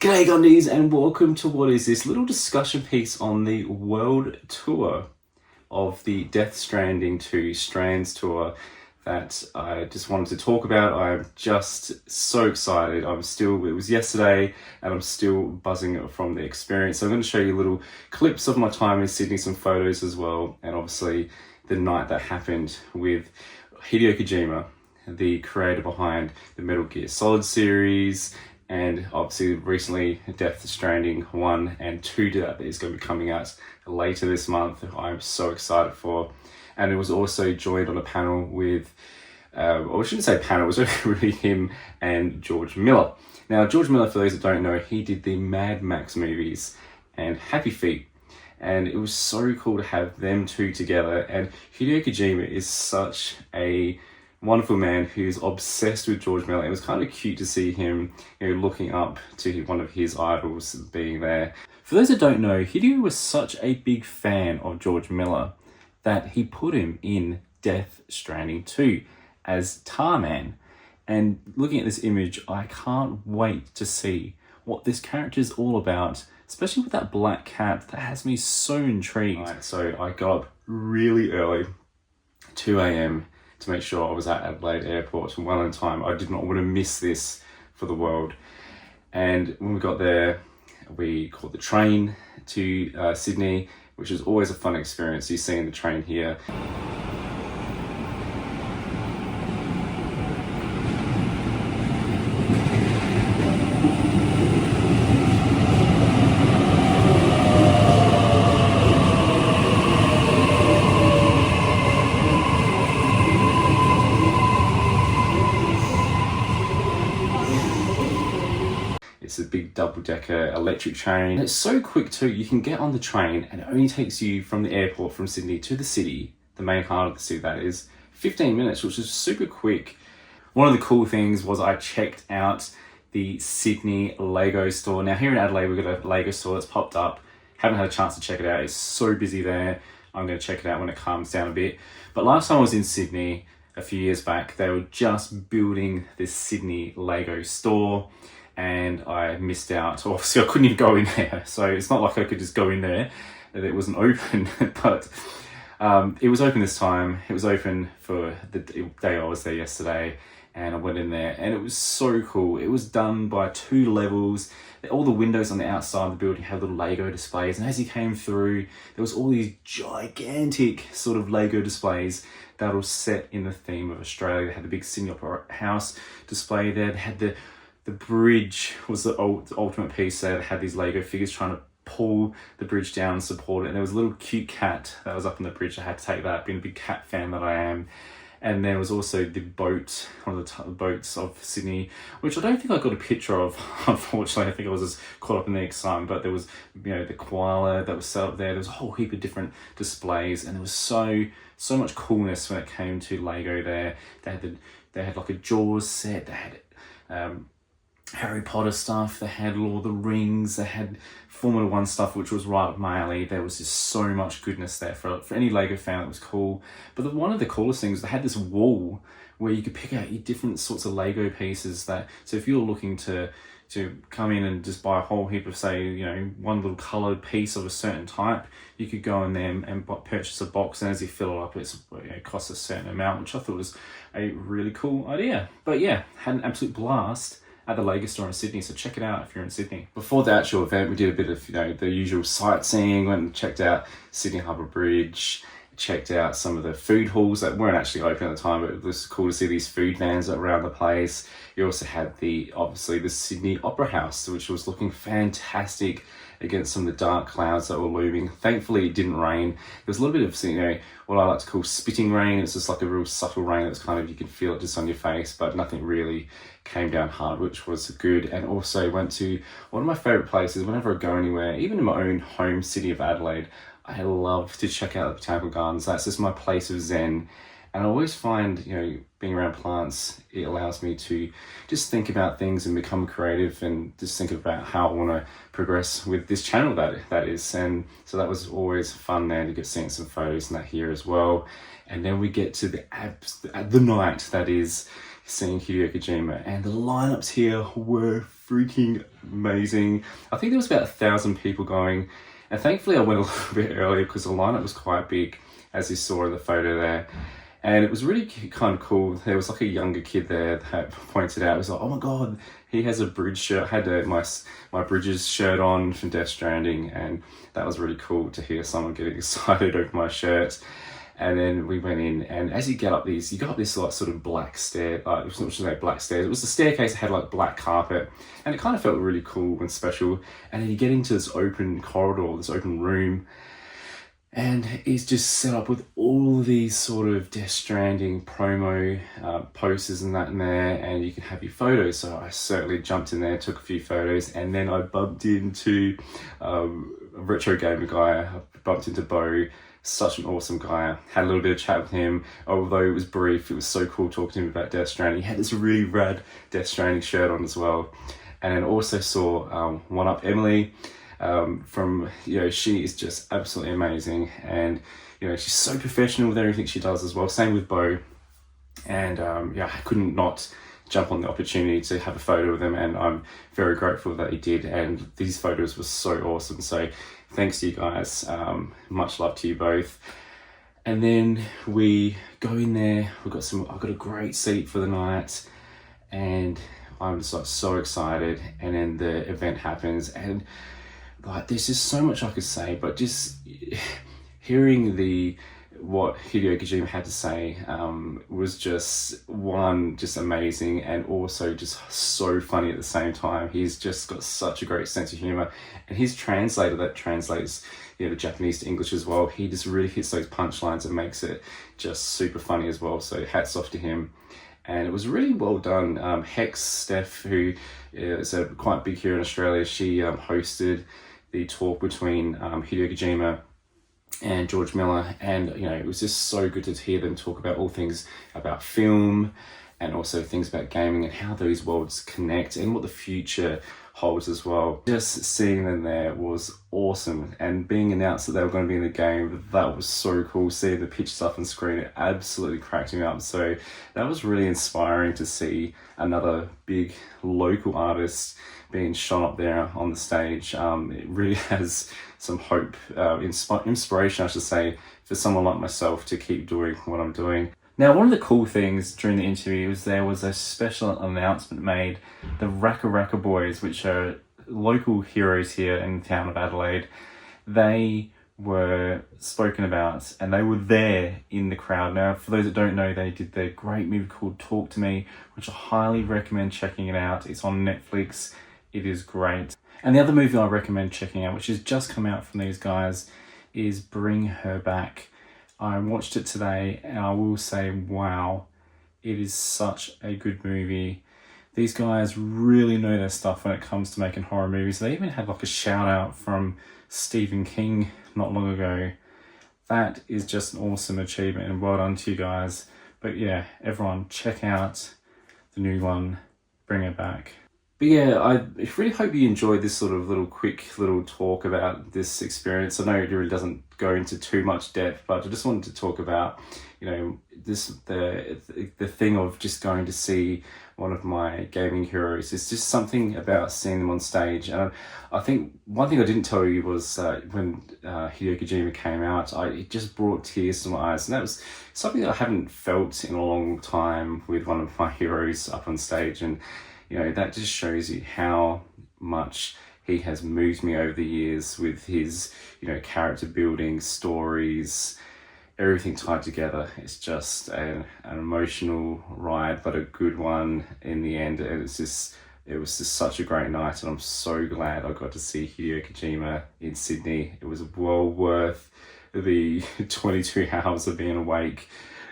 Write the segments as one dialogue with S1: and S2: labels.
S1: G'day Gondies, and welcome to what is this little discussion piece on the world tour of the Death Stranding 2 Strands tour that I just wanted to talk about. I'm just so excited. It was yesterday and I'm still buzzing from the experience. So I'm going to show you little clips of my time in Sydney, some photos as well, and obviously the night that happened with Hideo Kojima, the creator behind the Metal Gear Solid series, and obviously recently Death Stranding 1 and 2 that is going to be coming out later this month. I'm so excited for. And it was also joined on a panel with, I shouldn't say panel, it was really him and George Miller. Now, George Miller, for those that don't know, he did the Mad Max movies and Happy Feet. And it was so cool to have them two together. And Hideo Kojima is such a wonderful man who's obsessed with George Miller. It was kind of cute to see him, looking up to one of his idols being there. For those that don't know, Hideo was such a big fan of George Miller that he put him in Death Stranding 2 as Tarman. And looking at this image, I can't wait to see what this character is all about, especially with that black cat. That has me so intrigued. Right, so I got up really early, 2 a.m, to make sure I was at Adelaide Airport well in time. I did not want to miss this for the world. And when we got there, we caught the train to Sydney, which is always a fun experience. You seeing the train here. It's a big double-decker electric train. And it's so quick too. You can get on the train and it only takes you from the airport from Sydney to the city, the main heart of the city that is, 15 minutes, which is super quick. One of the cool things was I checked out the Sydney Lego store. Now here in Adelaide, we've got a Lego store that's popped up. Haven't had a chance to check it out. It's so busy there. I'm going to check it out when it calms down a bit. But last time I was in Sydney, a few years back, they were just building this Sydney Lego store, and I missed out. So obviously I couldn't even go in there. So it's not like I could just go in there. It wasn't open, but it was open this time. It was open for the day I was there yesterday, and I went in there and it was so cool. It was done by 2 levels. All the windows on the outside of the building had little Lego displays, and as you came through, there was all these gigantic sort of Lego displays that were set in the theme of Australia. They had the big Sydney Opera House display there. They had the bridge was the ultimate piece there. They had these Lego figures trying to pull the bridge down and support it. And there was a little cute cat that was up on the bridge. I had to take that, being a big cat fan that I am. And there was also the boat, one of the boats of Sydney, which I don't think I got a picture of, unfortunately. I think I was just caught up in the excitement. But there was, the koala that was set up there. There was a whole heap of different displays, and there was so much coolness when it came to Lego there. They had like a Jaws set. They had Harry Potter stuff, they had Lord of the Rings, they had Formula 1 stuff, which was right up my alley. There was just so much goodness there for any Lego fan. It was cool. But one of the coolest things, they had this wall where you could pick out your different sorts of Lego pieces. So if you're looking to come in and just buy a whole heap of, say, one little coloured piece of a certain type, you could go in there and purchase a box, and as you fill it up, it costs a certain amount, which I thought was a really cool idea. But yeah, had an absolute blast at the Lego store in Sydney, so check it out if you're in Sydney. Before the actual event, we did a bit of the usual sightseeing. Went and checked out Sydney Harbour Bridge, checked out some of the food halls that weren't actually open at the time, but it was cool to see these food vans around the place. You also had obviously the Sydney Opera House, which was looking fantastic against some of the dark clouds that were looming. Thankfully, it didn't rain. There was a little bit of, what I like to call spitting rain. It's just like a real subtle rain that's kind of, you can feel it just on your face, but nothing really came down hard, which was good. And also went to one of my favourite places whenever I go anywhere, even in my own home city of Adelaide. I love to check out the Botanical Gardens. That's just my place of zen. And I always find, being around plants, it allows me to just think about things and become creative and just think about how I want to progress with this channel that is. And so that was always fun there to get seeing some photos and that here as well. And then we get to the night that is seeing Hideo Kojima, and the lineups here were freaking amazing. I think there was about 1,000 people going, and thankfully I went a little bit earlier because the lineup was quite big, as you saw in the photo there. And it was really kind of cool. There was like a younger kid there that pointed out, it was like, oh my God, he has a Bridge shirt. I had my Bridges shirt on from Death Stranding, and that was really cool to hear someone getting excited over my shirt. And then we went in, and as you get up these, you got this like sort of black stair, it was not just like black stairs, it was a staircase that had like black carpet, and it kind of felt really cool and special. And then you get into this open corridor, this open room, and it's just set up with all these sort of Death Stranding promo posters and that in there, and you can have your photos. So I certainly jumped in there, took a few photos, and then I bumped into a retro gamer guy. I bumped into Bo, such an awesome guy. Had a little bit of chat with him, although it was brief. It was so cool talking to him about Death Stranding. He had this really rad Death Stranding shirt on as well. And then also saw One Up Emily. From, she is just absolutely amazing, and she's so professional with everything she does as well. Same with Bo, and I couldn't not jump on the opportunity to have a photo with him, and I'm very grateful that he did. And these photos were so awesome, so thanks to you guys. Much love to you both. And then we go in there. I've got a great seat for the night, and I'm just like so excited. And then the event happens, and like there's just so much I could say, but just hearing what Hideo Kojima had to say was just amazing, and also just so funny at the same time. He's just got such a great sense of humor, and his translator that translates the Japanese to English as well, he just really hits those punchlines and makes it just super funny as well. So hats off to him. And it was really well done. Hex Steph, who is quite big here in Australia, she hosted the talk between Hideo Kojima and George Miller, and it was just so good to hear them talk about all things about film, and also things about gaming and how those worlds connect and what the future holds as well. Just seeing them there was awesome, and being announced that they were going to be in the game, that was so cool. Seeing the pitch stuff on screen, it absolutely cracked me up. So that was really inspiring to see another big local artist being shone up there on the stage. It really has some hope, inspiration, I should say, for someone like myself to keep doing what I'm doing. Now, one of the cool things during the interview was there was a special announcement made. The Raka Raka Boys, which are local heroes here in the town of Adelaide, they were spoken about, and they were there in the crowd. Now, for those that don't know, they did their great movie called Talk to Me, which I highly recommend checking it out. It's on Netflix. It is great. And the other movie I recommend checking out, which has just come out from these guys, is Bring Her Back. I watched it today, and I will say, wow, it is such a good movie. These guys really know their stuff when it comes to making horror movies. They even had like a shout out from Stephen King not long ago. That is just an awesome achievement, and well done to you guys. But yeah, everyone check out the new one, Bring Her Back. But yeah, I really hope you enjoyed this sort of quick little talk about this experience. I know it really doesn't go into too much depth, but I just wanted to talk about, the thing of just going to see one of my gaming heroes. It's just something about seeing them on stage. And I think one thing I didn't tell you was when Hideo Kojima came out, it just brought tears to my eyes. And that was something that I haven't felt in a long time with one of my heroes up on stage. And that just shows you how much he has moved me over the years with his, character building, stories, everything tied together. It's just an emotional ride, but a good one in the end. And it was just such a great night, and I'm so glad I got to see Hideo Kojima in Sydney. It was well worth the 22 hours of being awake.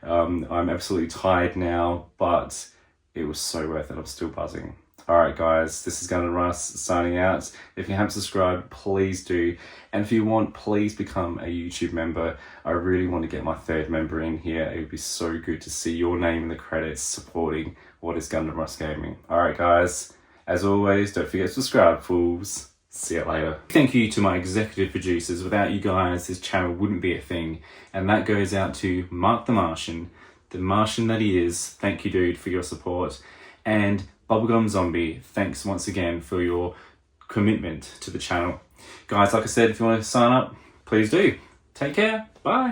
S1: I'm absolutely tired now, but it was so worth it. I'm still buzzing. Alright guys, this is Gundam Russ signing out. If you haven't subscribed, please do. And if you want, please become a YouTube member. I really want to get my third member in here. It would be so good to see your name in the credits supporting what is Gundam Russ Gaming. Alright guys, as always, don't forget to subscribe, fools. See you later. Thank you to my executive producers. Without you guys, this channel wouldn't be a thing. And that goes out to Mark the Martian, the Martian that he is, thank you, dude, for your support. And Bubblegum Zombie, thanks once again for your commitment to the channel. Guys, like I said, if you want to sign up, please do. Take care. Bye.